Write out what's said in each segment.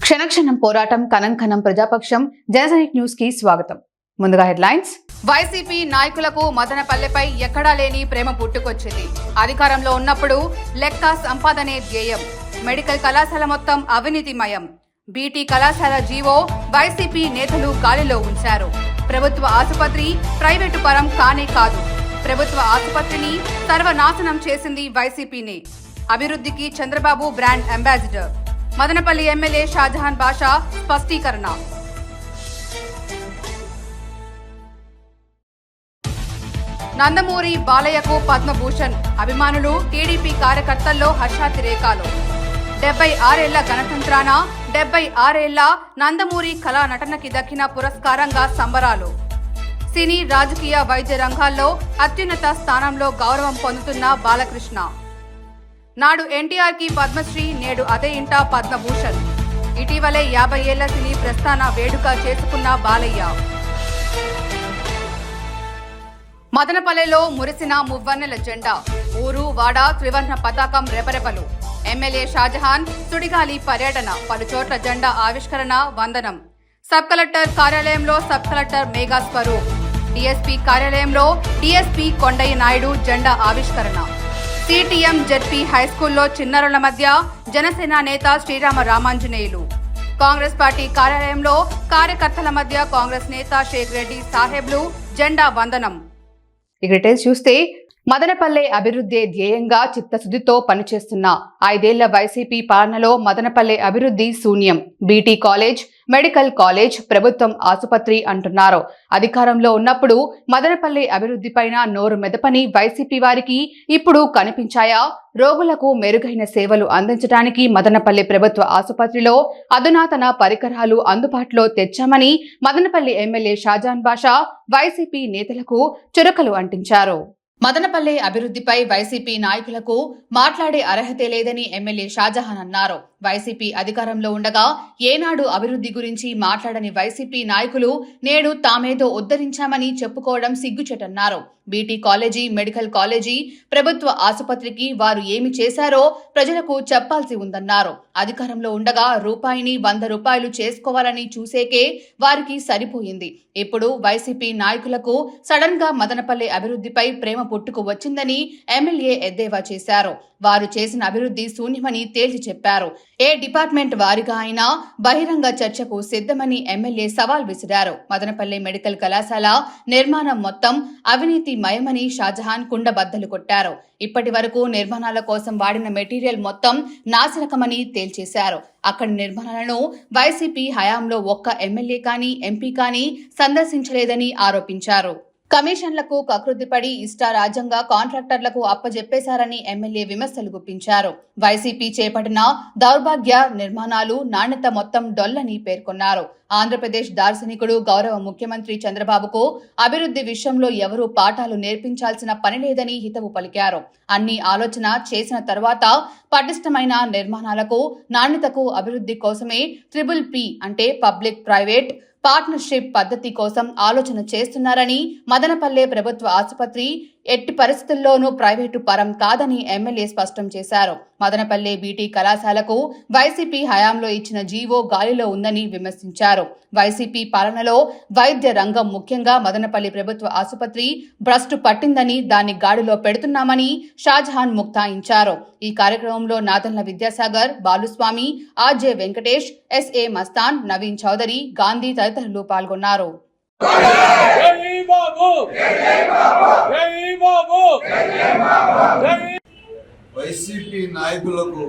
క్షణక్షణం పోరాటం కనంకనం ప్రజాపక్షం జనసైనిక్ న్యూస్ కి స్వాగతం. ముందుగా హెడ్లైన్స్. వైసీపీ నాయకులకు మదనపల్లెపై ఎక్కడా లేని ప్రేమ పుట్టుకొచ్చింది. అధికారంలో ఉన్నప్పుడు లెక్క సంపాదనే ధ్యేయం. మెడికల్ కళాశాల మొత్తం అవినీతిమయం. బీటీ కళాశాల జీవో వైసీపీ నేతలు గాలిలో ఉంచారు. ప్రభుత్వ ఆసుపత్రి ప్రైవేటు పరం కానే కాదు. ప్రభుత్వ ఆసుపత్రిని సర్వనాశనం చేసింది వైసీపీనే. అభివృద్ధికి Chandrababu brand ambassador. Madanapalle MLA Shahjahan Basha స్పష్టీకరణ. నందమూరి బాలయ్యకు పద్మభూషణ్. అభిమానులు టీడీపీ కార్యకర్తల్లో హర్షాతిరేకాలు. 76 ఏళ్ల గణతంత్రాన 76 ఏళ్ల నందమూరి కళా నటనకి దక్కిన పురస్కారంగా సంబరాలు. సినీ రాజకీయ వైద్య రంగాల్లో అత్యున్నత స్థానంలో గౌరవం పొందుతున్న బాలకృష్ణ. నాడు ఎన్టీఆర్ కి పద్మశ్రీ, నేడు అదే ఇంట పద్మభూషణ్. ఇటీవలే 50 ఏళ్ల సినీ ప్రస్థాన వేడుక చేసుకున్న బాలయ్య. మదనపల్లెలో మురిసిన మువ్వన్నెల జెండా. ఊరు వాడ త్రివర్ణ పతాకం రెపరెపలు. ఎమ్మెల్యే షాజహాన్ సుడిగాలి పర్యటన. పలుచోట్ల జెండా ఆవిష్కరణ, వందనం. సబ్ కలెక్టర్ కార్యాలయంలో sub collector Megha Swaroop. DSP కార్యాలయంలో డీఎస్పీ కొండయ్య నాయుడు జెండా ఆవిష్కరణ. సిటిఎం జెడ్పీ హైస్కూల్లో చిన్నారుల మధ్య జనసేన నేత శ్రీరామ రామాంజనేయులు. కాంగ్రెస్ పార్టీ కార్యాలయంలో కార్యకర్తల మధ్య కాంగ్రెస్ నేత షేక్ రెడ్డి సాహెబ్లు జెండా వందనం. ఈ డీటెయిల్స్ చూస్తే మదనపల్లె అభివృద్ధి ధ్యేయంగా చిత్తశుద్ధితో పనిచేస్తున్న 5 ఏళ్ల వైసీపీ పాలనలో మదనపల్లె అభివృద్ధి శూన్యం. బీటీ కాలేజ్, మెడికల్ కాలేజ్, ప్రభుత్వం ఆసుపత్రి అంటున్నారు. అధికారంలో ఉన్నప్పుడు మదనపల్లె అభివృద్ధిపైన నోరు మెదపని వైసీపీ వారికి ఇప్పుడు కనిపించాయా? రోగులకు మెరుగైన సేవలు అందించడానికి మదనపల్లె ప్రభుత్వ ఆసుపత్రిలో అధునాతన పరికరాలు అందుబాటులో తెచ్చామని మదనపల్లి ఎమ్మెల్యే షాజహాన్ బాషా వైసీపీ నేతలకు చురకలు అంటించారు. మదనపల్లె అభివృద్ధిపై వైసీపీ నాయకులకు మాట్లాడే అర్హతే లేదని ఎమ్మెల్యే షాజహాన్ అన్నారు. వైసీపీ అధికారంలో ఉండగా ఏనాడు అభివృద్ధి గురించి మాట్లాడని వైసీపీ నాయకులు నేడు తామేదో ఉద్ధరించామని చెప్పుకోవడం సిగ్గుచేటన్నారు. బీటీ కాలేజీ, మెడికల్ కాలేజీ, ప్రభుత్వ ఆసుపత్రికి వారు ఏమి చేశారో ప్రజలకు చెప్పాల్సి ఉందన్నారు. అధికారంలో ఉండగా రూపాయిని 100 రూపాయలు చేసుకోవాలని చూసేకే వారికి సరిపోయింది. ఇప్పుడు వైసీపీ నాయకులకు సడన్ గా మదనపల్లె అభివృద్ధిపై ప్రేమ పుట్టుకు వచ్చిందని ఎమ్మెల్యే ఎద్దేవా చేశారు. వారు చేసిన అభివృద్ధి శూన్యమని తేల్చి చెప్పారు. ఏ డిపార్ట్మెంట్ వారిగా అయినా బహిరంగ చర్చకు సిద్ధమని ఎమ్మెల్యే సవాల్ విసిరారు. మదనపల్లె మెడికల్ కళాశాల నిర్మాణం మొత్తం అవినీతిమయమని షాజహాన్ కుండబద్దలు కొట్టారు. ఇప్పటి వరకు నిర్మాణాల కోసం వాడిన మెటీరియల్ మొత్తం నాశనకమని తేల్చేశారు. అక్కడి నిర్మాణాలను వైసీపీ హయాంలో ఒక్క ఎమ్మెల్యే కానీ ఎంపీ కానీ సందర్శించలేదని ఆరోపించారు. కమిషన్లకు కకృతిపడి ఇష్టారాజ్యంగా కాంట్రాక్టర్లకు అప్పజెప్పేశారని ఎమ్మెల్యే విమర్శలు గుప్పించారు. వైసీపీ చేపట్టిన దౌర్భాగ్య నిర్మాణాలు నాణ్యత మొత్తం డొల్లని పేర్కొన్నారు. ఆంధ్రప్రదేశ్ దార్శనికుడు గౌరవ ముఖ్యమంత్రి చంద్రబాబుకు అభివృద్ధి విషయంలో ఎవరూ పాఠాలు నేర్పించాల్సిన పని లేదని హితవు పలికారు. అన్ని ఆలోచన చేసిన తర్వాత పటిష్టమైన నిర్మాణాలకు, నాణ్యతకు, అభివృద్ధి కోసమే PPP అంటే పబ్లిక్ ప్రైవేట్ పార్ట్నర్షిప్ పద్ధతి కోసం ఆలోచన చేస్తున్నారని, మదనపల్లె ప్రభుత్వ ఆసుపత్రి ఎట్టి పరిస్థితుల్లోనూ ప్రైవేటు పరం కాదని ఎమ్మెల్యే స్పష్టం చేశారు. మదనపల్లె బీటీ కళాశాలకు వైసీపీ హయాంలో ఇచ్చిన జీవో గాలిలో ఉందని విమర్శించారు. వైసీపీ పాలనలో వైద్య రంగం, ముఖ్యంగా మదనపల్లి ప్రభుత్వ ఆసుపత్రి భ్రష్టు పట్టిందని, దాన్ని గాడిలో పెడుతున్నామని షాజహాన్ ముక్తాయించారు. ఈ కార్యక్రమంలో నాదన్ల విద్యాసాగర్, బాలుస్వామి, ఆర్జే వెంకటేష్, ఎస్ఏ మస్తాన్, నవీన్ చౌదరి, గాంధీ తదితరులు పాల్గొన్నారు. వైసీపీ నాయకులకు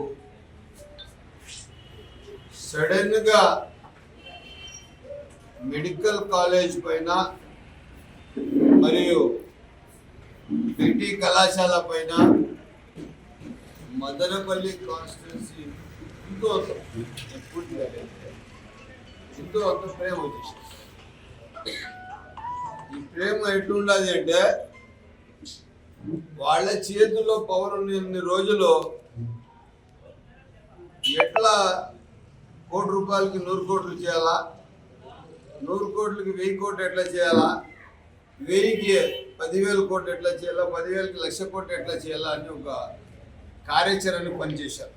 సడన్ గా మెడికల్ కాలేజ్ పైన మరియు బీటీ కళాశాల పైన మదనపల్లి కాన్స్టిట్యున్సీ ఎంతో అంత ప్రేమ వచ్చేసింది. ఈ ప్రేమ ఎట్లుండదు అంటే వాళ్ళ చేతుల్లో పవర్ ఉన్న రోజులు ఎట్లా 1 కోటి రూపాయలకి 100 కోట్లు చేయాలా, 100 కోట్లకి 1000 కోట్లు ఎట్లా చేయాలా, 1000కి 10,000 కోట్లు ఎట్లా చేయాలా, 10,000కి 1,00,000 కోట్లు ఎట్లా చేయాలా అని ఒక కార్యాచరణ పనిచేశారు.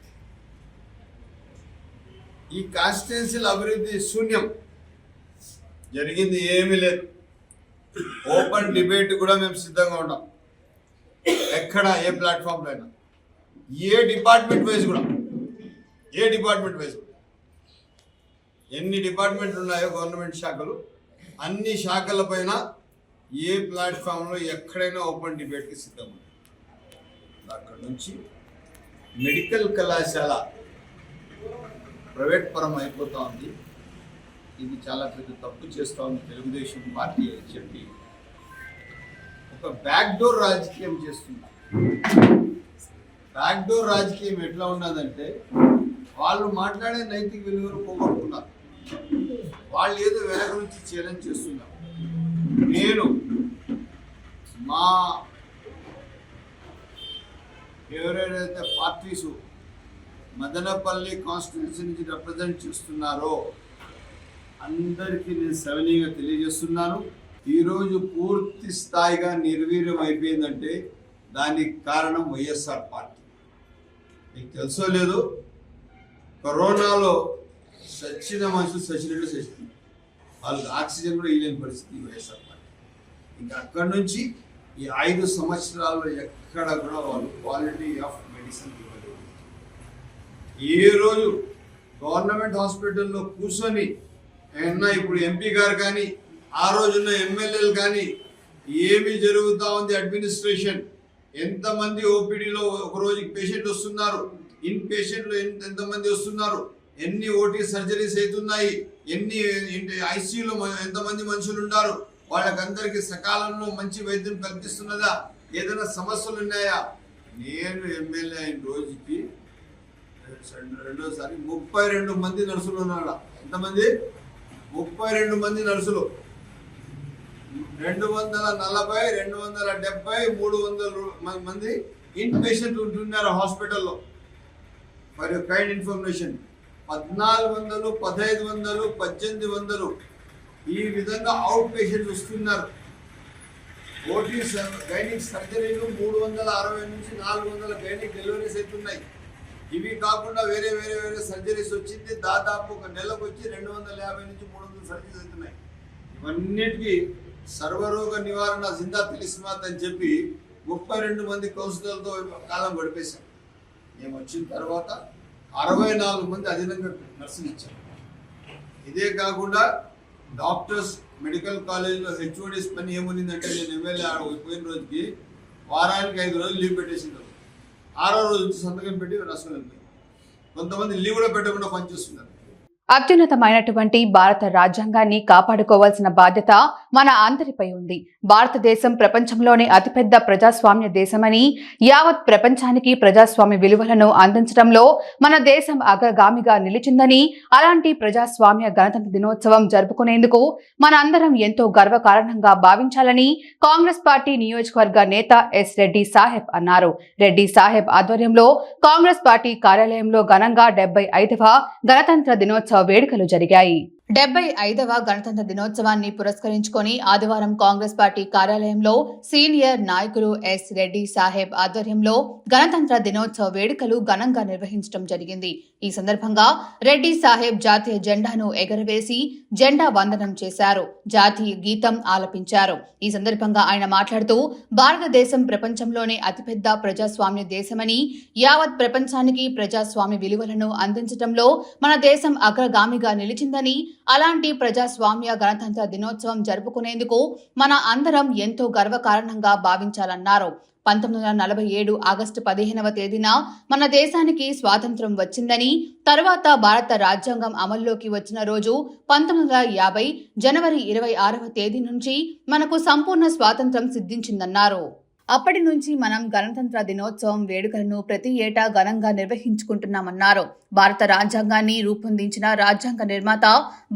ఈ కాన్స్టిట్యున్సీల అభివృద్ధి శూన్యం, జరిగింది ఏమీ లేదు. ఓపెన్ డిబేట్ కూడా మేము సిద్ధంగా ఉన్నాం. ఎక్కడ ఏ ప్లాట్ఫామ్లో అయినా, ఏ డిపార్ట్మెంట్ వైజ్ కూడా ఎన్ని డిపార్ట్మెంట్లు ఉన్నాయో గవర్నమెంట్ శాఖలు, అన్ని శాఖల పైన ఏ ప్లాట్ఫామ్లో ఎక్కడైనా ఓపెన్ డిబేట్కి సిద్ధం ఉంది. అక్కడ నుంచి మెడికల్ కళాశాల ప్రైవేట్ పరం అయిపోతూ ఉంది. ఇది చాలా పెద్ద తప్పు చేస్తూ ఉంది తెలుగుదేశం పార్టీ అని చెప్పి ఒక బ్యాక్డోర్ రాజకీయం చేస్తుంది. బ్యాక్డోర్ రాజకీయం ఎట్లా ఉన్నదంటే, వాళ్ళు మాట్లాడే నైతిక విలువలు పోగొట్టుకున్నారు. వాళ్ళు ఏదో వెనక నుంచి ఛాలెంజ్ చేస్తున్నారు. నేను మా ఎవరైతే పార్టీస్ మదనపల్లి కాన్స్టిట్యున్సీ నుంచి రిప్రజెంట్ చేస్తున్నారో అందరికీ నేను సవినీయంగా తెలియజేస్తున్నాను. ఈరోజు పూర్తి స్థాయిగా నిర్వీర్యం అయిపోయిందంటే దానికి కారణం వైఎస్ఆర్ పార్టీ. మీకు తెలుసో లేదో, కరోనాలో చచ్చిన మనుషులు చచ్చినట్టు వాళ్ళకి ఆక్సిజన్ కూడా ఇవ్వలేని పరిస్థితి వైఎస్ఆర్ పార్టీ. ఇంకా అక్కడి నుంచి ఈ 5 సంవత్సరాల్లో ఎక్కడ కూడా వాళ్ళు క్వాలిటీ ఆఫ్ మెడిసిన్ ఇవ్వలేదు. ఏ రోజు గవర్నమెంట్ హాస్పిటల్లో కూర్చొని ఇప్పుడు ఎంపీ గారు కానీ, ఆ రోజున్న ఎమ్మెల్యేలు కానీ, ఏమి జరుగుతూ ఉంది అడ్మినిస్ట్రేషన్, ఎంతమంది ఓపీడీలో ఒక రోజుకి పేషెంట్ వస్తున్నారు, ఇన్ పేషెంట్లు ఎంతమంది వస్తున్నారు, ఎన్ని ఓటీ సర్జరీస్ అవుతున్నాయి, ఎన్ని ఐసీయూలో ఎంతమంది మనుషులు ఉన్నారు, వాళ్ళకందరికీ సకాలంలో మంచి వైద్యం కల్పిస్తున్నదా, ఏదైనా సమస్యలు ఉన్నాయా? నేను ఎమ్మెల్యే అయిన రోజుకి రెండోసారి 32 మంది నర్సులు ఉన్నాడు. ఎంతమంది? 32 మంది నర్సులు. 240, 270, 300 మంది ఇన్ పేషెంట్ ఉంటున్నారు హాస్పిటల్లో. ఫర్ యూ కైండ్ ఇన్ఫర్మేషన్, 1400, 1500, 1800 ఈ విధంగా అవుట్ పేషెంట్స్ వస్తున్నారు. ఓటీ గైనిక్ సర్జరీలు 360 నుంచి 400 గైనిక్ డెలివరీస్ అవుతున్నాయి. ఇవి కాకుండా వేరే సర్జరీస్ వచ్చింది. దాదాపు ఒక నెలకు వచ్చి 250 నుంచి 300 సర్జరీస్ అవుతున్నాయి. ఇవన్నిటికీ సర్వరోగ నివారణ జిందా తిలిస్మాత్ అని చెప్పి 32 మంది కౌన్సిలర్లతో కాలం గడిపేశాం. మేము వచ్చిన తర్వాత 64 మంది అదనంగా నర్సులు ఇచ్చాం. ఇదే కాకుండా డాక్టర్స్ మెడికల్ కాలేజీలో హెచ్ఓడిస్ పని ఏముందంటే, నేను ఎమ్మెల్యే పోయిన రోజుకి వారానికి 5 రోజులు లీవ్ పెట్టేసింటారు. 6వ రోజు వచ్చి సంతకం పెట్టి రాసుకుని వెళ్ళిపోయి, కొంతమంది లీవ్ కూడా పెట్టకుండా పనిచేస్తున్నారు. అత్యున్నతమైనటువంటి భారత రాజ్యాంగాన్ని కాపాడుకోవాల్సిన బాధ్యత మన అందరిపై ఉంది. భారతదేశం ప్రపంచంలోనే అతిపెద్ద ప్రజాస్వామ్య దేశమని, యావత్ ప్రపంచానికి ప్రజాస్వామ్య విలువలను అందించడంలో మన దేశం అగ్రగామిగా నిలిచిందని, అలాంటి ప్రజాస్వామ్య గణతంత్ర దినోత్సవం జరుపుకునేందుకు మన అందరం ఎంతో గర్వకారణంగా భావించాలని కాంగ్రెస్ పార్టీ నియోజకవర్గ నేత ఎస్ రెడ్డి సాహెబ్ అన్నారు. రెడ్డి సాహెబ్ ఆధ్వర్యంలో కాంగ్రెస్ పార్టీ కార్యాలయంలో ఘనంగా 75వ గణతంత్ర దినోత్సవ వేడుకలు జరిగాయి. 75వ గణతంత్ర దినోత్సవాన్ని పురస్కరించుకొని ఆదివారం కాంగ్రెస్ పార్టీ కార్యాలయంలో సీనియర్ నాయకులు ఎస్ రెడ్డి సాహెబ్ ఆధ్వర్యంలో గణతంత్ర దినోత్సవ వేడుకలు ఘనంగా నిర్వహించడం జరిగింది. ఈ సందర్భంగా రెడ్డి సాహెబ్ జాతీయ జెండాను ఎగరవేసి జెండా వందనం చేశారు. జాతీయ గీతం ఆలపించారు. ఈ సందర్భంగా ఆయన మాట్లాడుతూ, భారతదేశం ప్రపంచంలోనే అతిపెద్ద ప్రజాస్వామ్య దేశమని, యావత్ ప్రపంచానికి ప్రజాస్వామ్య విలువలను అందించడంలో మన దేశం అగ్రగామిగా నిలిచిందని, అలాంటి ప్రజాస్వామ్య గణతంత్ర దినోత్సవం జరుపుకునేందుకు మన అందరం ఎంతో గర్వకారణంగా భావించాలన్నారు. 1947 ఆగస్టు 15వ తేదీన మన దేశానికి స్వాతంత్ర్యం వచ్చిందని, తర్వాత భారత రాజ్యాంగం అమల్లోకి వచ్చిన రోజు 1950 జనవరి 26వ తేదీ నుంచి మనకు సంపూర్ణ స్వాతంత్ర్యం సిద్ధించిందన్నారు. అప్పటి నుంచి మనం గణతంత్ర దినోత్సవం వేడుకలను ప్రతి ఏటా ఘనంగా నిర్వహించుకుంటున్నామన్నారు. భారత రాజ్యాంగాన్ని రూపొందించిన రాజ్యాంగ నిర్మాత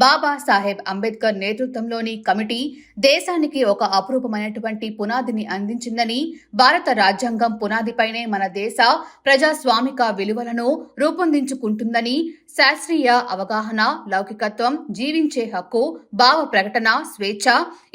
బాబా సాహెబ్ అంబేద్కర్ నేతృత్వంలోని కమిటీ దేశానికి ఒక అపురూపమైనటువంటి పునాదిని అందించిందని, భారత రాజ్యాంగం పునాదిపైనే మన దేశ ప్రజాస్వామిక విలువలను రూపొందించుకుంటుందని, శాస్త్రీయ అవగాహన, లౌకికత్వం, జీవించే హక్కు, భావ ప్రకటన, స్వేచ్ఛ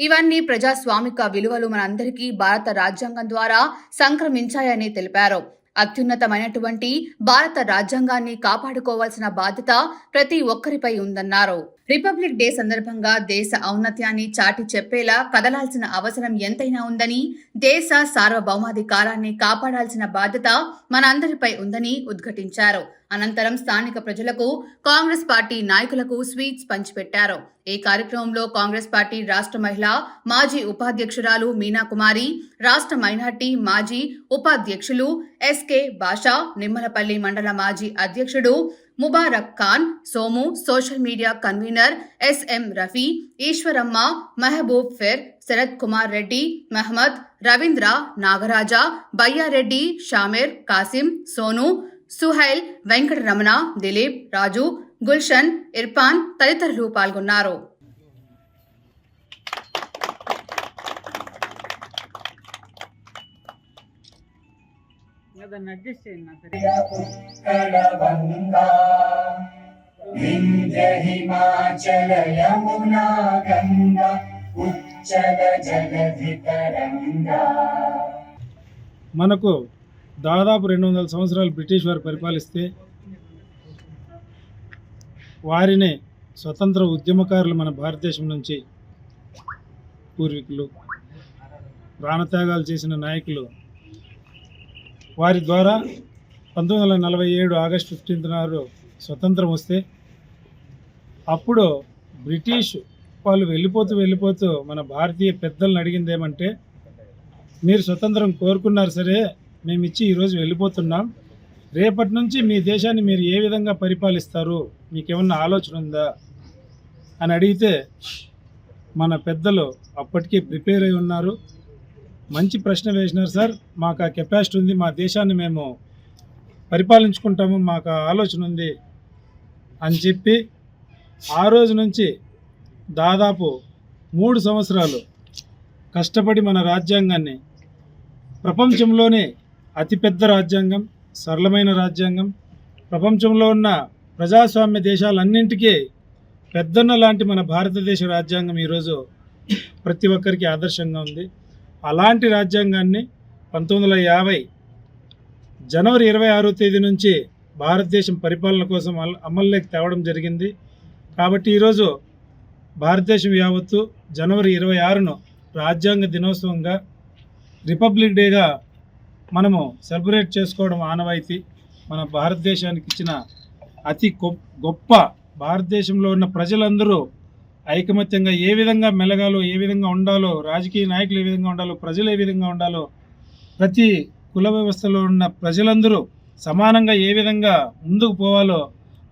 ఇవన్నీ ప్రజాస్వామిక విలువలు మనందరికీ భారత రాజ్యాంగం ద్వారా సంక్రమించాయని తెలిపారు. అత్యున్నతమైనటువంటి భారత రాజ్యాంగాన్ని కాపాడుకోవాల్సిన బాధ్యత ప్రతి ఒక్కరిపై ఉందన్నారు. రిపబ్లిక్ డే సందర్భంగా దేశ ఔన్నత్యాన్ని చాటి చెప్పేలా కదలాల్సిన అవసరం ఎంతైనా ఉందని, దేశ సార్వభౌమాధికారాన్ని కాపాడాల్సిన బాధ్యత మనందరిపై ఉందని ఉద్ఘాటించారు. అనంతరం స్థానిక ప్రజలకు, కాంగ్రెస్ పార్టీ నాయకులకు స్వీట్స్ పంచిపెట్టారు. ఈ కార్యక్రమంలో కాంగ్రెస్ పార్టీ రాష్ట్ర మహిళా మాజీ ఉపాధ్యక్షురాలు మీనాకుమారి, రాష్ట్ర మైనార్టీ మాజీ ఉపాధ్యక్షులు ఎస్కే భాషా, నిమ్మలపల్లి మండల మాజీ అధ్యక్షుడు Mubarak Khan, Somu, social media convener SM Rafi, Eswaramma, Mahaboob Pir, Sarath Kumar Reddy, Mohammed, Ravindra, Nagaraja, Bayyareddy, Shameer, Kasim, Sonu, Suhail, Venkataramana, Dilip, రాజు, గుల్షన్, ఇర్ఫాన్ తదితరులు పాల్గొన్నారు. హిమాచల యమునా గంగా ఉచ్చల జలధి తరంగా. మనకు దాదాపు 200 సంవత్సరాలు బ్రిటిష్ వారు పరిపాలిస్తే వారిని స్వతంత్ర ఉద్యమకారులు మన భారతదేశం నుంచి పూర్వీకులు ప్రాణత్యాగాలు చేసిన నాయకులు వారి ద్వారా 1947 ఆగస్టు 15 నాడు స్వతంత్రం వస్తే అప్పుడు బ్రిటిష్ వాళ్ళు వెళ్ళిపోతూ మన భారతీయ పెద్దలను అడిగింది ఏమంటే, మీరు స్వతంత్రం కోరుకున్నారు సరే, మేము ఇచ్చి ఈరోజు వెళ్ళిపోతున్నాం, రేపటి నుంచి మీ దేశాన్ని మీరు ఏ విధంగా పరిపాలిస్తారు, మీకేమన్నా ఆలోచన ఉందా అని అడిగితే మన పెద్దలు అప్పటికే ప్రిపేర్ అయి ఉన్నారు. మంచి ప్రశ్న వేసినారు సార్, మాకు ఆ కెపాసిటీ ఉంది, మా దేశాన్ని మేము పరిపాలించుకుంటాము, మాకు ఆ ఆలోచన ఉంది అని చెప్పి ఆ రోజు నుంచి దాదాపు 3 సంవత్సరాలు కష్టపడి మన రాజ్యాంగాన్ని, ప్రపంచంలోనే అతిపెద్ద రాజ్యాంగం, సరళమైన రాజ్యాంగం, ప్రపంచంలో ఉన్న ప్రజాస్వామ్య దేశాలన్నింటికీ పెద్దన్న లాంటి మన భారతదేశ రాజ్యాంగం ఈరోజు ప్రతి ఒక్కరికి ఆదర్శంగా ఉంది. అలాంటి రాజ్యాంగాన్ని 1950 జనవరి 26వ తేదీ నుంచి భారతదేశం పరిపాలన కోసం అమల్లోకి తేవడం జరిగింది. కాబట్టి ఈరోజు భారతదేశం యావత్తు జనవరి 26ను రాజ్యాంగ దినోత్సవంగా, రిపబ్లిక్ డేగా మనము సెలబ్రేట్ చేసుకోవడం ఆనవాయితీ. మన భారతదేశానికి ఇచ్చిన అతి గొప్ప, భారతదేశంలో ఉన్న ప్రజలందరూ ఐకమత్యంగా ఏ విధంగా మెలగాలో, ఏ విధంగా ఉండాలో, రాజకీయ నాయకులు ఏ విధంగా ఉండాలో, ప్రజలు ఏ విధంగా ఉండాలో, ప్రతి కుల వ్యవస్థలో ఉన్న ప్రజలందరూ సమానంగా ఏ విధంగా ముందుకు పోవాలో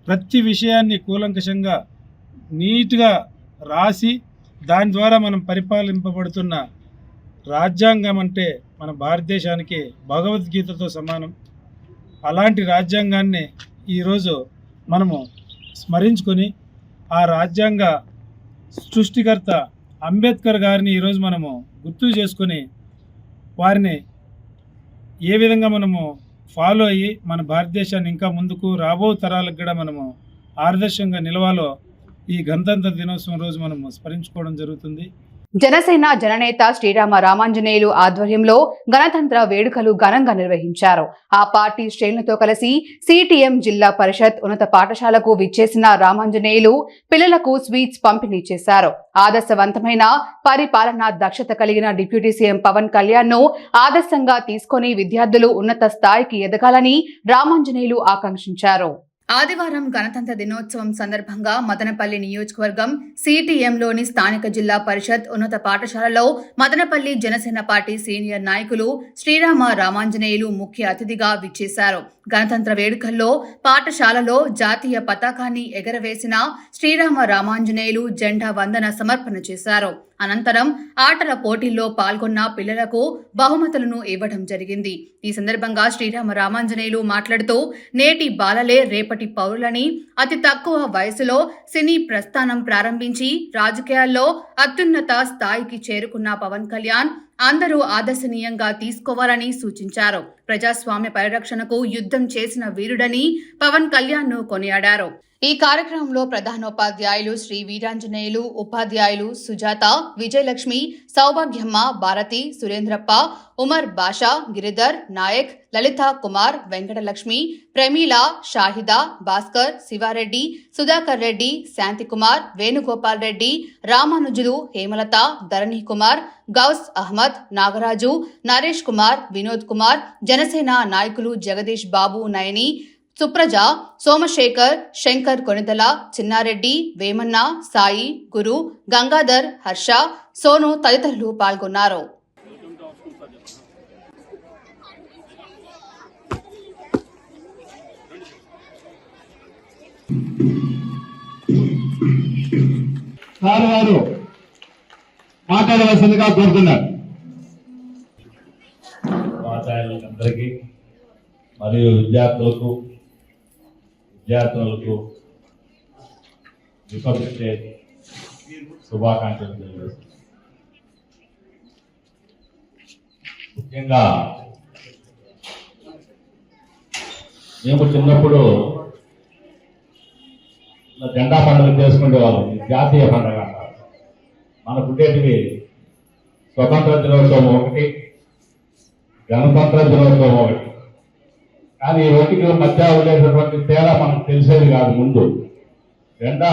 ప్రతి విషయాన్ని కూలంకషంగా నీట్గా రాసి దాని ద్వారా మనం పరిపాలింపబడుతున్న రాజ్యాంగం అంటే మన భారతదేశానికి భగవద్గీతతో సమానం. అలాంటి రాజ్యాంగాన్ని ఈరోజు మనము స్మరించుకొని ఆ రాజ్యాంగ సృష్టికర్త అంబేద్కర్ గారిని ఈరోజు మనము గుర్తు చేసుకొని వారిని ఏ విధంగా మనము ఫాలో అయ్యి మన భారతదేశాన్ని ఇంకా ముందుకు రాబో తరాలకు కూడా మనము ఆదర్శంగా నిలవాలో ఈ గణతంత్ర దినోత్సవం రోజు మనము స్మరించుకోవడం జరుగుతుంది. జనసేన జననేత శ్రీరామ రామాంజనేయులు ఆధ్వర్యంలో గణతంత్ర వేడుకలు ఘనంగా నిర్వహించారు. ఆ పార్టీ శ్రేణులతో కలిసి సిటిఎం జిల్లా పరిషత్ ఉన్నత పాఠశాలకు విచ్చేసిన రామాంజనేయులు పిల్లలకు స్వీట్స్ పంపిణీ చేశారు. ఆదర్శవంతమైన పరిపాలనా దక్షత కలిగిన డిప్యూటీ సీఎం పవన్ కళ్యాణ్ ను ఆదర్శంగా తీసుకొని విద్యార్థులు ఉన్నత స్థాయికి ఎదగాలని రామాంజనేయులు ఆకాంక్షించారు. ఆదివారం గణతంత్ర దినోత్సవం సందర్భంగా మదనపల్లి నియోజకవర్గం సిటిఎంలోని స్థానిక జిల్లా పరిషత్ ఉన్నత పాఠశాలలో మదనపల్లి జనసేన పార్టీ సీనియర్ నాయకులు శ్రీరామ రామాంజనేయులు ముఖ్య అతిథిగా విచ్చేశారు. గణతంత్ర వేడుకల్లో పాఠశాలలో జాతీయ పతాకాన్ని ఎగరవేసిన శ్రీరామ రామాంజనేయులు జెండా వందన సమర్పణ చేశారు. అనంతరం ఆటల పోటీల్లో పాల్గొన్న పిల్లలకు బహుమతులను ఇవ్వడం జరిగింది. ఈ సందర్భంగా శ్రీరామ రామాంజనేయులు మాట్లాడుతూ, నేటి బాలలే రేపటి పౌరులని, అతి తక్కువ వయసులో సినీ ప్రస్థానం ప్రారంభించి రాజకీయాల్లో అత్యున్నత స్థాయికి చేరుకున్న పవన్ కళ్యాణ్ అందరూ ఆదర్శనీయంగా తీసుకోవాలని సూచించారు. ప్రజాస్వామ్య పరిరక్షణకు యుద్ధం చేసిన వీరుడని పవన్ కళ్యాణ్ ను కొనియాడారు. ఈ కార్యక్రమంలో ప్రధానోపాధ్యాయులు శ్రీ వీరాంజనేయులు, ఉపాధ్యాయులు సుజాత, విజయలక్ష్మి, సౌభాగ్యమ్మ, భారతి, సురేంద్రప్ప, ఉమర్ బాషా, గిరిధర్ నాయక్, లలిత కుమార్, వెంకటలక్ష్మి, ప్రమీల, షాహిదా, భాస్కర్, శివారెడ్డి, సుధాకర్ రెడ్డి, శాంతికుమార్, వేణుగోపాల్ రెడ్డి, రామానుజులు, హేమలత, ధరణి కుమార్, గౌస్ అహ్మద్, నాగరాజు, నరేష్ కుమార్, వినోద్ కుమార్, జనసేన నాయకులు జగదీష్ బాబు, నయని, సుప్రజ, సోమశేఖర్, శంకర్ కొనిదల, చిన్నారెడ్డి, వేమన్న, సాయి, గురు, గంగాధర్, హర్ష, సోను తదితరులు పాల్గొన్నారు. వారు మాట్లాడవలసిందిగా కోరుతున్నారు. ఉపాధ్యాయులందరికీ మరియు విద్యార్థులకు రిపబ్లిక్ డే శుభాకాంక్షలు తెలియజేస్తున్నాను. ముఖ్యంగా మేము చిన్నప్పుడు జెండా పండుగ చేసుకునేవాళ్ళం. జాతీయ పండుగ అంటారు. మనకు ఉండేటివి స్వతంత్ర దినోత్సవం ఒకటి, గణతంత్ర దినోత్సవం ఒకటి. కానీ ఈ ఒకటికి మధ్య ఉండేటటువంటి తేడా మనకు తెలిసేది కాదు. ముందు జెండా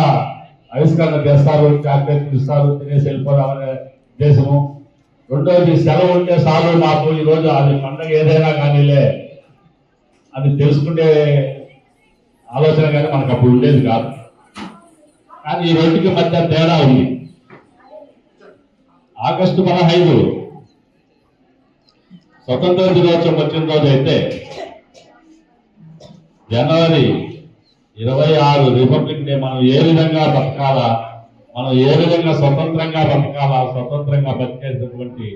ఆవిష్కరణ చేస్తారు, చాక్లెట్లు ఇస్తారు, తినేసి వెళ్ళిపోదామనే ఉద్దేశము. రెండోది సెలవు ఉంటే చాలు, నాకు ఈరోజు అది పండుగ ఏదైనా కానీలే అది తెలుసుకునే ఆలోచన కానీ మనకు అప్పుడు ఉండేది కాదు. కానీ ఈ రెండుకి మధ్య తేడా ఉంది. ఆగస్టు 15 స్వతంత్ర దినోత్సవం వచ్చిన రోజు అయితే, జనవరి 26 రిపబ్లిక్ డే మనం ఏ విధంగా బతకాలా, మనం ఏ విధంగా స్వతంత్రంగా బతకాలా, స్వతంత్రంగా బతికేటటువంటి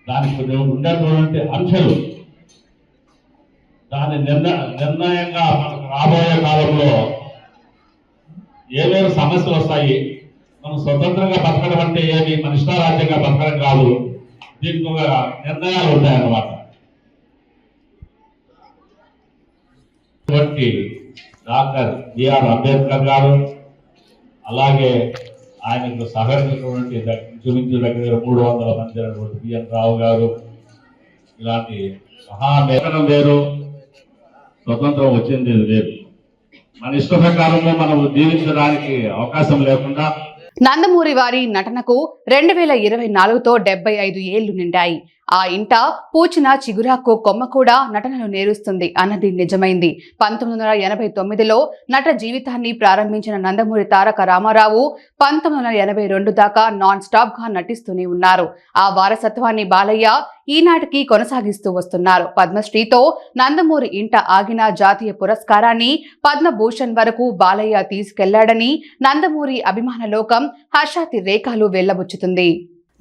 దానికి ఉండేటువంటి అంశాలు, దాని నిర్ణయంగా మనకు రాబోయే కాలంలో ఏమేమి సమస్యలు వస్తాయి, మనం స్వతంత్రంగా బతకడం అంటే ఏమి, మన ఇష్టారాజ్యంగా బతకడం కాదు, దీనికి ఒక నిర్ణయాలు ఉంటాయన్నమాట. డాక్టర్ బిఆర్ అంబేద్కర్ గారు, అలాగే ఆయనకు సహకరించినటువంటి ఇంచుమించు దగ్గర 300 మంది అయినటువంటి బిఎన్ రావు గారు, ఇలాంటి మహానేతనం వేరు, స్వతంత్రం వచ్చింది లేదు. మన ఇష్ట ప్రకారంలో మనం జీవించడానికి అవకాశం లేకుండా నందమూరి వారి నటనకు 2024తో 75 ఏళ్లు నిండాయి. ఆ ఇంట పూచిన చిగురాకు కొమ్మ కూడా నటనలు నేరుస్తుంది అన్నది నిజమైంది. 1989లో నట జీవితాన్ని ప్రారంభించిన నందమూరి తారక రామారావు 1982 దాకా నాన్ స్టాప్ గా నటిస్తూనే ఉన్నారు. ఆ వారసత్వాన్ని బాలయ్య ఈనాటికి కొనసాగిస్తూ వస్తున్నారు. పద్మశ్రీతో నందమూరి ఇంట ఆగిన జాతీయ పురస్కారాన్ని పద్మభూషణ్ వరకు బాలయ్య తీసుకెళ్లాడని నందమూరి అభిమాన లోకం హర్షాతి రేఖలు వెళ్లబుచ్చుతుంది.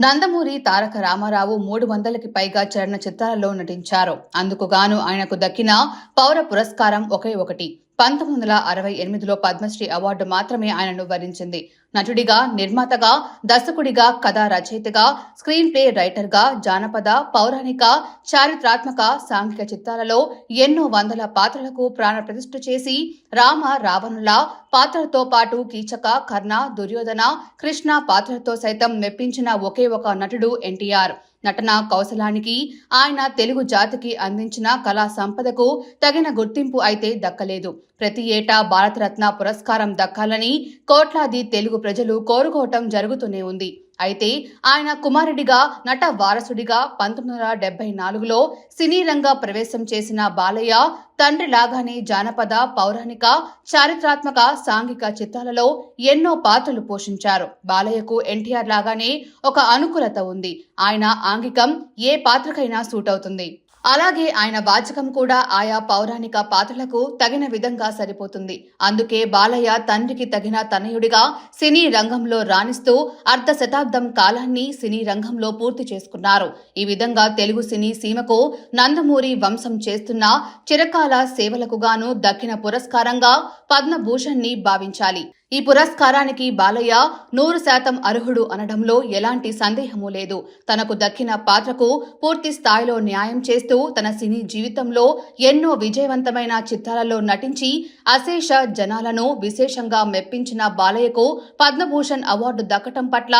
నందమూరి తారక రామారావు 300కి పైగా చలనచిత్రాలలో నటించారు. అందుకు గాను ఆయనకు దక్కిన పౌర పురస్కారం ఒకే ఒకటి. 1968లో పద్మశ్రీ అవార్డు మాత్రమే ఆయనను వరించింది. నటుడిగా, నిర్మాతగా, దర్శకుడిగా, కథా రచయితగా, స్క్రీన్ ప్లే రైటర్గా, జానపద, పౌరాణిక, చారిత్రాత్మక, సాంఘిక చిత్రాలలో ఎన్నో వందల పాత్రలకు ప్రాణ ప్రతిష్ఠ చేసి రామ, రావణుల పాత్రలతో పాటు కీచక, కర్ణ, దుర్యోధన, కృష్ణ పాత్రలతో సైతం మెప్పించిన ఒకే ఒక నటుడు ఎన్టీఆర్. నటన కౌశలానికి, ఆయన తెలుగు జాతికి అందించిన కళా సంపదకు తగిన గుర్తింపు అయితే దక్కలేదు. ప్రతి ఏటా భారతరత్న పురస్కారం దక్కాలని కోట్లాది తెలుగు ప్రజలు కోరుకోవటం జరుగుతూనే ఉంది. అయితే ఆయన కుమారుడిగా, నట వారసుడిగా 1974లో సినీ రంగ ప్రవేశం చేసిన బాలయ్య తండ్రి లాగానే జానపద, పౌరాణిక, చారిత్రాత్మక, సాంఘిక చిత్రాలలో ఎన్నో పాత్రలు పోషించారు. బాలయ్యకు ఎన్టీఆర్ లాగానే ఒక అనుకూలత ఉంది. ఆయన ఆంగికం ఏ పాత్రకైనా సూట్ అవుతుంది. అలాగే ఆయన వాచకం కూడా ఆయా పౌరాణిక పాత్రలకు తగిన విధంగా సరిపోతుంది. అందుకే బాలయ్య తండ్రికి తగిన తనయుడిగా సినీ రంగంలో రాణిస్తూ అర్ధ శతాబ్దం కాలాన్ని సినీ రంగంలో పూర్తి చేసుకున్నారు. ఈ విధంగా తెలుగు సినీ సీమకు నందమూరి వంశం చేస్తున్న చిరకాల సేవలకు గాను దక్కిన పురస్కారంగా పద్మభూషణ్ ని భావించాలి. ఈ పురస్కారానికి బాలయ్య 100% అర్హుడు అనడంలో ఎలాంటి సందేహమూ లేదు. తనకు దక్కిన పాత్రకు పూర్తి స్థాయిలో న్యాయం చేస్తూ తన సినీ జీవితంలో ఎన్నో విజయవంతమైన చిత్రాలలో నటించి అశేష జనాలను విశేషంగా మెప్పించిన బాలయ్యకు పద్మభూషణ్ అవార్డు దక్కటం పట్ల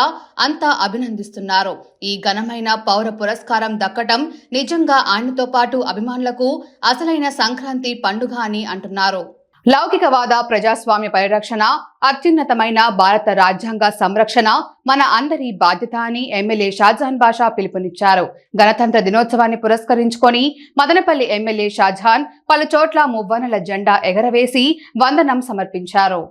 అంతా అభినందిస్తున్నారు. ఈ ఘనమైన పౌర పురస్కారం దక్కటం నిజంగా ఆయనతో పాటు అభిమానులకు అసలైన సంక్రాంతి పండుగ అని అంటున్నారు. లౌకికవాద ప్రజాస్వామ్య పరిరక్షణ, అత్యున్నతమైన భారత రాజ్యాంగ సంరక్షణ మన అందరి బాధ్యత అని ఎమ్మెల్యే షాజహాన్ బాషా పిలుపునిచ్చారు. గణతంత్ర దినోత్సవాన్ని పురస్కరించుకొని మదనపల్లి ఎమ్మెల్యే షాజహాన్ పలు చోట్ల మువ్వన్నెల జెండా ఎగరవేసి వందనం సమర్పించారు.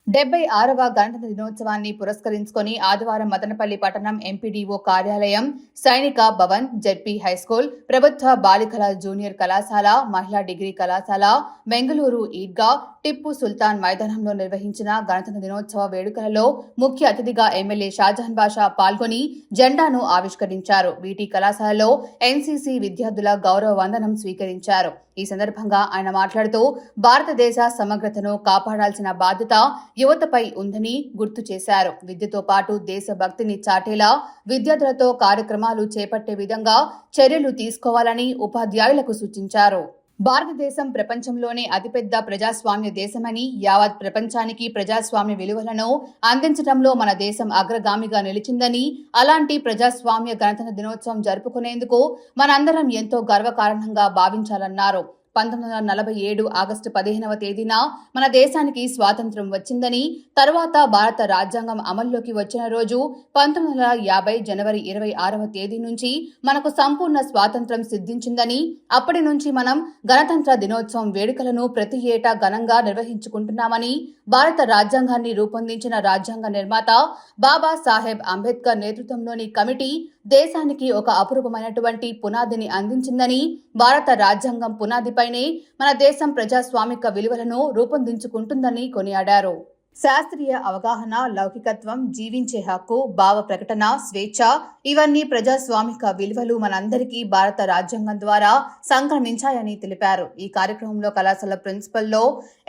76వ గణతంత్ర దినోత్సవాన్ని పురస్కరించుకొని ఆదివారం మదనపల్లి పట్టణం ఎంపీడీఓ కార్యాలయం, సైనిక భవన్, జెడ్పీ హైస్కూల్, ప్రభుత్వ బాలికల జూనియర్ కళాశాల, మహిళా డిగ్రీ కళాశాల, బెంగళూరు ఈద్గా, టిప్పు సుల్తాన్ మైదానంలో నిర్వహించిన గణతంత్ర దినోత్సవ వేడుకలలో ముఖ్య అతిథిగా ఎమ్మెల్యే షాజహాన్ బాషా పాల్గొని జెండాను ఆవిష్కరించారు. బీటీ కళాశాలలో ఎన్సీసీ విద్యార్థుల గౌరవ వందనం స్వీకరించారు. ఈ సందర్భంగా ఆయన మాట్లాడుతూ భారతదేశ సమగ్రతను కాపాడాల్సిన బాధ్యత యువతపై ఉందని గుర్తు చేశారు. విద్యతో పాటు దేశభక్తిని చాటేలా విద్యార్థులతో కార్యక్రమాలు చేపట్టే విధంగా చర్యలు తీసుకోవాలని ఉపాధ్యాయులకు సూచించారు. భారతదేశం ప్రపంచంలోనే అతిపెద్ద ప్రజాస్వామ్య దేశమని, యావత్ ప్రపంచానికి ప్రజాస్వామ్య విలువలను అందించడంలో మన దేశం అగ్రగామిగా నిలిచిందని, అలాంటి ప్రజాస్వామ్య గణతంత్ర దినోత్సవం జరుపుకునేందుకు మనందరం ఎంతో గర్వకారణంగా భావించాలన్నారు. 1947 ఆగస్టు 15వ తేదీన మన దేశానికి స్వాతంత్ర్యం వచ్చిందని, తరువాత భారత రాజ్యాంగం అమల్లోకి వచ్చిన రోజు 1950 జనవరి 26వ తేదీ నుంచి మనకు సంపూర్ణ స్వాతంత్ర్యం సిద్ధించిందని, అప్పటి నుంచి మనం గణతంత్ర దినోత్సవం వేడుకలను ప్రతి ఏటా ఘనంగా నిర్వహించుకుంటున్నామని, భారత రాజ్యాంగాన్ని రూపొందించిన రాజ్యాంగ నిర్మాత బాబా సాహెబ్ అంబేద్కర్ నేతృత్వంలోని కమిటీ దేశానికి ఒక అపురూపమైనటువంటి పునాదిని అందించిందని, భారత రాజ్యాంగం పునాదిపైనే మన దేశం ప్రజాస్వామిక విలువలను రూపొందించుకుంటుందని కొనియాడారు. శాస్త్రీయ అవగాహన, లౌకికత్వం, జీవించే హక్కు, భావ ప్రకటన, స్వేచ్ఛ ఇవన్నీ ప్రజాస్వామిక విలువలు మనందరికీ భారత రాజ్యాంగం ద్వారా సంక్రమించాయని తెలిపారు. ఈ కార్యక్రమంలో కళాశాల ప్రిన్సిపల్లో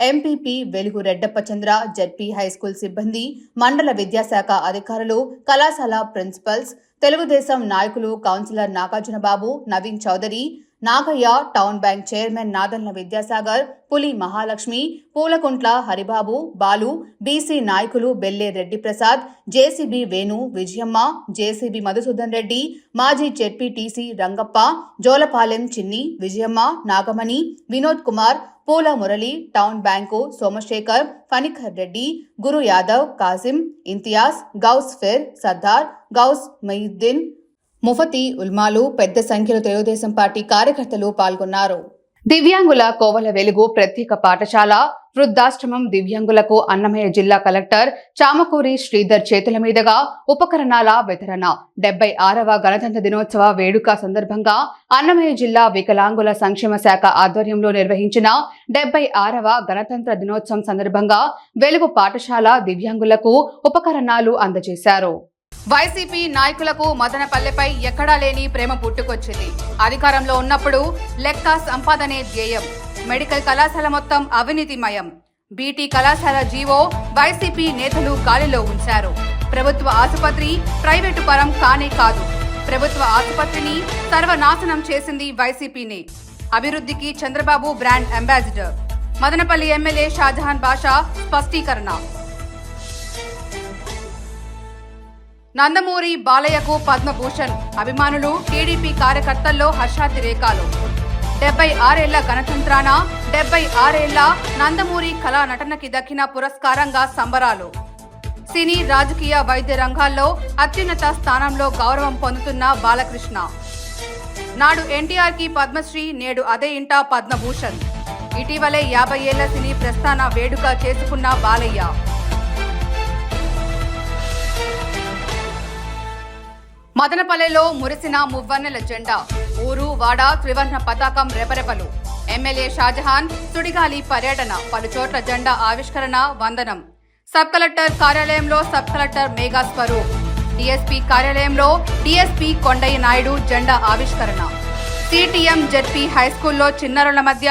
ఎంపీపీ వెలుగు రెడ్డప్ప చంద్ర, జెడ్పీ హైస్కూల్ సిబ్బంది, మండల విద్యాశాఖ అధికారులు, కళాశాల ప్రిన్సిపల్స్, తెలుగుదేశం నాయకులు, councillor Nagarjunababu, Naveen Chowdary, Nagaiah, town bank chairman Nadanla Vidyasagar, Puli Mahalakshmi, Poolakuntla Haribabu, Balu, BC నాయకులు బెల్లే రెడ్డి ప్రసాద్, జేసీబీ వేణు, విజయమ్మ, జేసీబీ మధుసూదన్ రెడ్డి, మాజీ జెడ్పీటీసీ రంగప్ప, జోలపాలెం చిన్ని, విజయమ్మ, నాగమణి, వినోద్ కుమార్, పూల మురళి, టౌన్ బ్యాంకు సోమశేఖర్, ఫణికర్ రెడ్డి, గురు యాదవ్, కాసిం, ఇంతియాజ్, గౌస్ ఫిర్, సర్దార్, గౌస్ మహిద్దీన్, ముఫతి ఉల్మాలు పెద్ద సంఖ్యలో తెలుగుదేశం పార్టీ కార్యకర్తలు పాల్గొన్నారు. దివ్యాంగుల కోవల వెలుగు ప్రత్యేక పాఠశాల, వృద్ధాశ్రమం దివ్యాంగులకు అన్నమయ్య జిల్లా కలెక్టర్ చామకూరి శ్రీధర్ చేతుల మీదుగా ఉపకరణాల వితరణ. 76వ గణతంత్ర దినోత్సవ వేడుక సందర్భంగా అన్నమయ్య జిల్లా వికలాంగుల సంక్షేమ శాఖ ఆధ్వర్యంలో నిర్వహించిన 76వ గణతంత్ర దినోత్సవం సందర్భంగా వెలుగు పాఠశాల దివ్యాంగులకు ఉపకరణాలు అందజేశారు. వైసీపీ నాయకులకు మదనపల్లెపై ఎక్కడా లేని ప్రేమ పుట్టుకొచ్చింది. అధికారంలో ఉన్నప్పుడు లెక్క సంపాదనే ధ్యేయం. మెడికల్ కళాశాల మొత్తం అవినీతిమయం. బీటీ కళాశాల జీవో వైసీపీ నేతలు గాలిలో ఉంచారు. ప్రభుత్వ ఆసుపత్రి ప్రైవేటు పరం కానే కాదు. ప్రభుత్వ ఆసుపత్రిని సర్వనాశనం చేసింది వైసీపీనే. అభివృద్ధికి Chandrababu brand ambassador. Madanapalle MLA Shahjahan Basha స్పష్టీకరణ. నందమూరి బాలయ్యకు పద్మభూషణ్. అభిమానులు, టీడీపీ కార్యకర్తల్లో హర్షాతిరేకాలు. 76 ఏళ్ల గణతంత్రాన 76 ఏళ్ల నందమూరి కళా నటనకి దక్కిన పురస్కారంగా సంబరాలు. సినీ, రాజకీయ, వైద్య రంగాల్లో అత్యున్నత స్థానంలో గౌరవం పొందుతున్న బాలకృష్ణ. నాడు ఎన్టీఆర్ కి పద్మశ్రీ, నేడు అదే ఇంట పద్మభూషణ్. ఇటీవలే 50 ఏళ్ల సినీ ప్రస్థాన వేడుక చేసుకున్న బాలయ్య. మదనపల్లెలో మురిసిన మువ్వన్నెల జెండా. ఊరు వాడ త్రివర్ణ పతాకం రెపరెపలు. ఎమ్మెల్యే షాజహాన్ సుడిగాలి పర్యటన. పలుచోట్ల జెండా ఆవిష్కరణ, వందనం. సబ్ కలెక్టర్ కార్యాలయంలో sub collector Megha Swaroop. DSP కార్యాలయంలో డీఎస్పీ కొండయ్య నాయుడు జెండా ఆవిష్కరణ. సిటిఎం జెడ్పీ హైస్కూల్లో చిన్నారుల మధ్య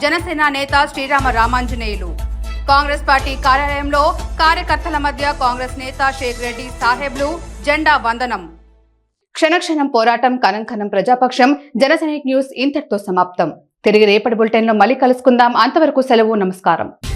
జనసేన నేత శ్రీరామ రామాంజనేయులు. కాంగ్రెస్ పార్టీ కార్యాలయంలో కార్యకర్తల మధ్య కాంగ్రెస్ నేత షేక్ రెడ్డి సాహెబ్లు జెండా వందనం. క్షణక్షణం పోరాటం, కనంకనం ప్రజాపక్షం. జనసైనిక్ న్యూస్ ఇంతటితో సమాప్తం. తిరిగి రేపటి బులెటిన్లో మళ్ళీ కలుసుకుందాం. అంతవరకు సెలవు. నమస్కారం.